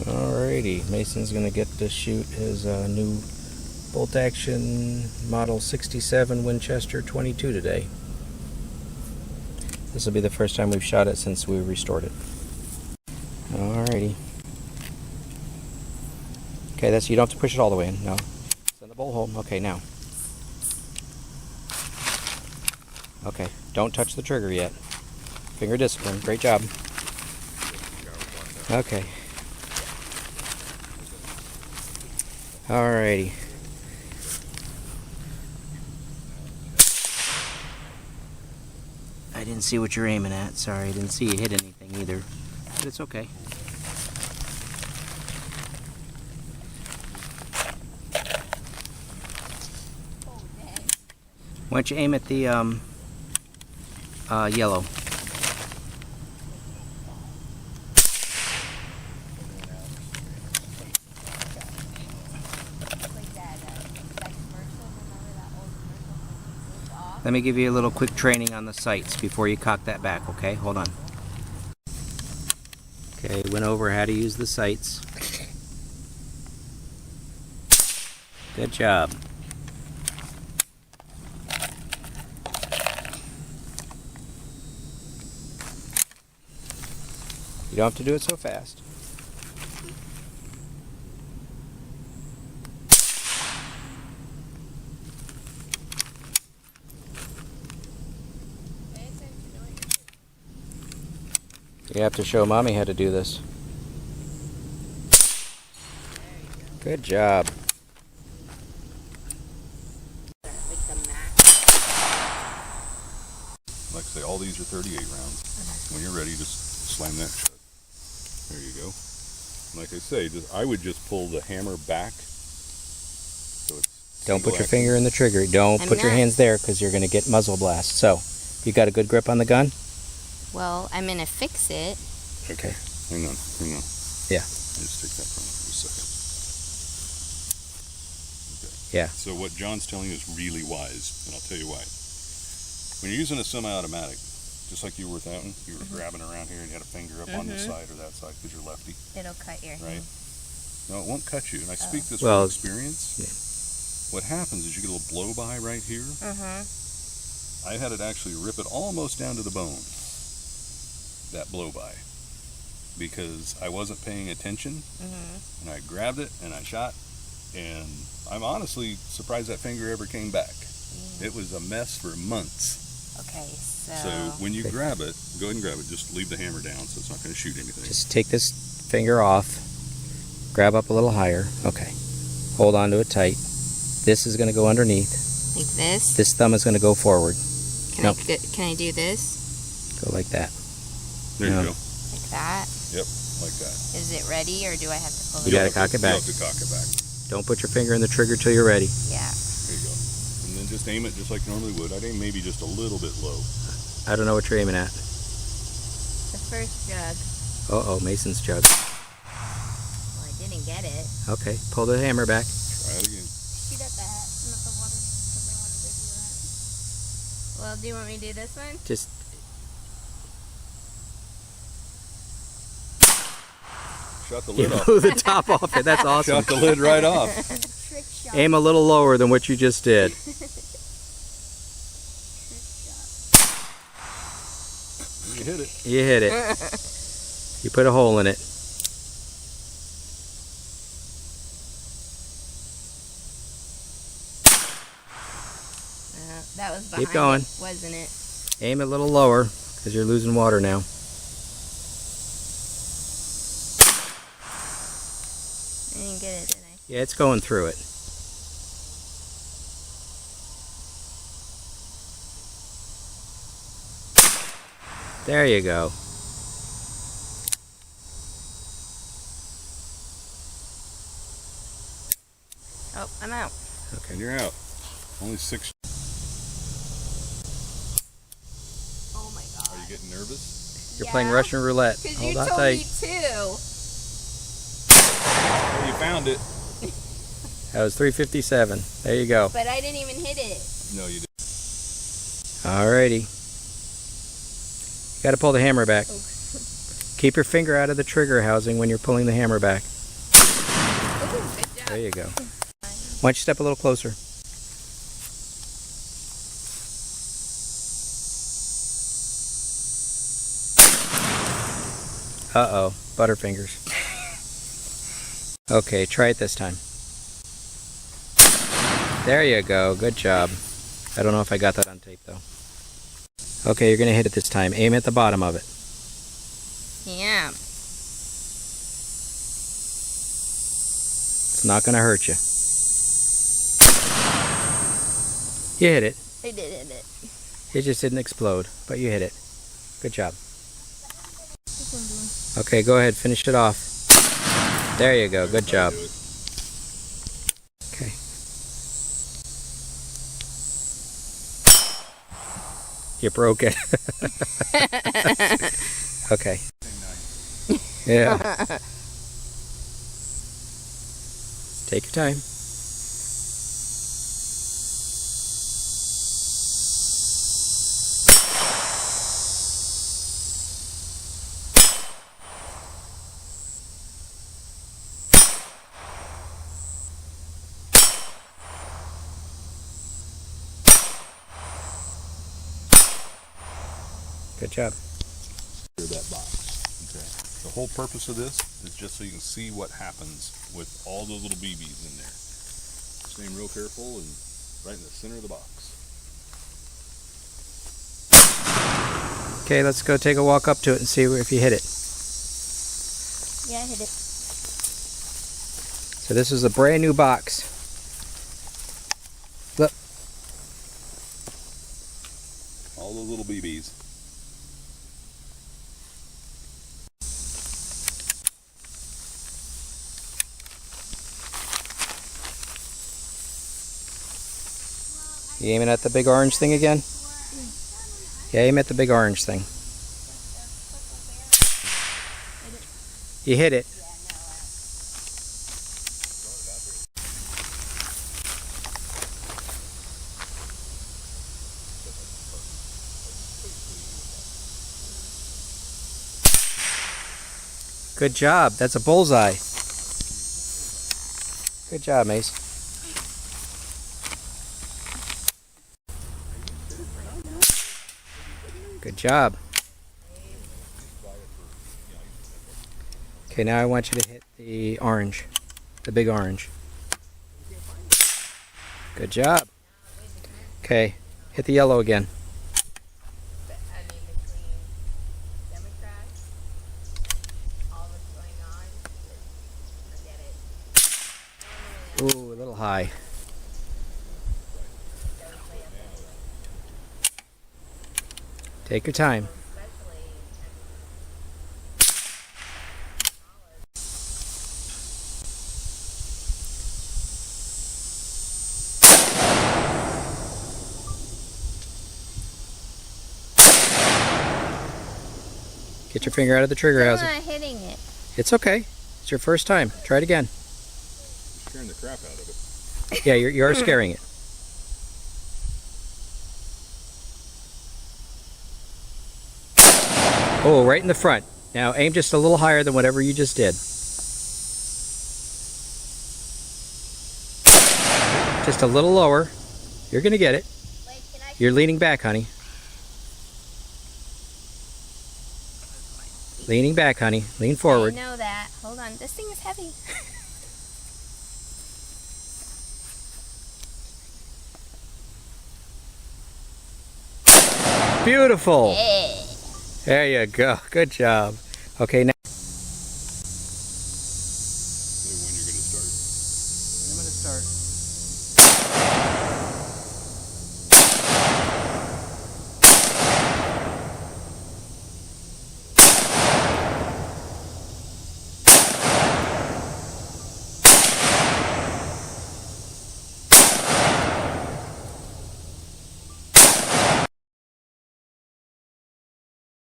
Alrighty, Mason's going to get to shoot his new bolt action model 67 Winchester 22 today. This will be the first time we've shot it since we restored it. Alrighty. Okay, you don't have to push it all the way in. No. It's in the bolt hole. Okay, now. Okay, don't touch the trigger yet. Finger discipline. Great job. Okay. Alrighty. I didn't see what you're aiming at. Sorry, I didn't see you hit anything either. But it's okay. Why don't you aim at the yellow? Let me give you a little quick training on the sights before you cock that back, okay? Hold on. Okay, went over how to use the sights. Good job. You don't have to do it so fast. You have to show Mommy how to do this. Good job. Like I say, all these are 38 rounds. When you're ready, just slam that shut. There you go. Like I say, I would just pull the hammer back. So it's Don't put your finger in the trigger. Don't put your hands there because you're going to get muzzle blast. So, you got a good grip on the gun? Well, I'm going to fix it. Okay. Hang on. Yeah. Just take that from me for a second. Okay. Yeah. So what John's telling you is really wise, and I'll tell you why. When you're using a semi-automatic, just like you were without one, you were grabbing around here and you had a finger up on this side or that side because you're lefty. It'll cut your right? hand. No, it won't cut you, and I speak this Well, from experience. yeah. What happens is you get a little blow-by right here. I had it actually rip it almost down to the bone, that blow-by, because I wasn't paying attention, and I grabbed it and I shot, and I'm honestly surprised that finger ever came back. It was a mess for months. Okay, So when you grab it, go ahead and grab it. Just leave the hammer down so it's not going to shoot anything. Just take this finger off. Grab up a little higher. Okay. Hold on to it tight. This is going to go underneath. like this. This thumb is going to go forward. Can I do this? Go like that. There you go. Like that? Yep, like that. Is it ready, or do I have to pull You it? got to cock it back. You have to cock it back. Don't put your finger in the trigger till you're ready. Yeah. There you go. And then just aim it just like you normally would. I'd aim maybe just a little bit low. I don't know what you're aiming at. The first jug. Uh-oh, Mason's jug. Well, I didn't get it. Okay, pull the hammer back. Try it again. Shoot at that, not the water, because I wanted to do that. Well, do you want me to do this one? Just Shot the you lid off. blew the top off it. That's awesome. Shot the lid right off. Trick shot. Aim a little lower than what you just did. Trick shot. You hit it. You hit it. You put a hole in it. That was behind Keep going. it, wasn't it? Aim a little lower because you're losing water now. I didn't get it, did I? Yeah, it's going through it. There you go. Oh, I'm out. Okay. And you're out. Only 6. Oh my god. Are you getting nervous? You're playing Russian roulette. Because Hold you on told tight. me to. Oh, you found it. That was 357. There you go. But I didn't even hit it. No, you didn't. Alrighty. You gotta pull the hammer back. Keep your finger out of the trigger housing when you're pulling the hammer back. Ooh, good job. There you go. Why don't you step a little closer? Uh-oh, butterfingers. Okay, try it this time. There you go, good job. I don't know if I got that on tape though. Okay, you're gonna hit it this time. Aim at the bottom of it. Yeah. It's not gonna hurt you. You hit it. I did hit it. It just didn't explode, but you hit it. Good job. This one doing. Okay, go ahead, finish it off. There you go, good job. Okay. You broke it. Okay. Yeah. Take your time. Good job. That box. Okay. The whole purpose of this is just so you can see what happens with all those little BBs in there. Just being real careful and right in the center of the box. Okay, let's go take a walk up to it and see if you hit it. Yeah, I hit it. So this is a brand new box. Look. All those little BBs. You aiming at the big orange thing again? Yeah, aim at the big orange thing. You hit it. Good job. That's a bullseye. Good job, Mace. Good job. Okay, now I want you to hit the orange, the big orange. Good job. Okay, hit the yellow again. Ooh, a little high. Take your time. Get your finger out of the trigger I'm housing. not hitting it. It's okay. It's your first time. Try it again. Scaring the crap out of it. Yeah, you're scaring it. Oh, right in the front. Now aim just a little higher than whatever you just did. Just a little lower. You're gonna get it. Wait, can I? You're leaning back, honey. Leaning back, honey. Lean forward. I know that. Hold on. This thing is heavy. Beautiful. Yeah. There you go. Good job. Okay, now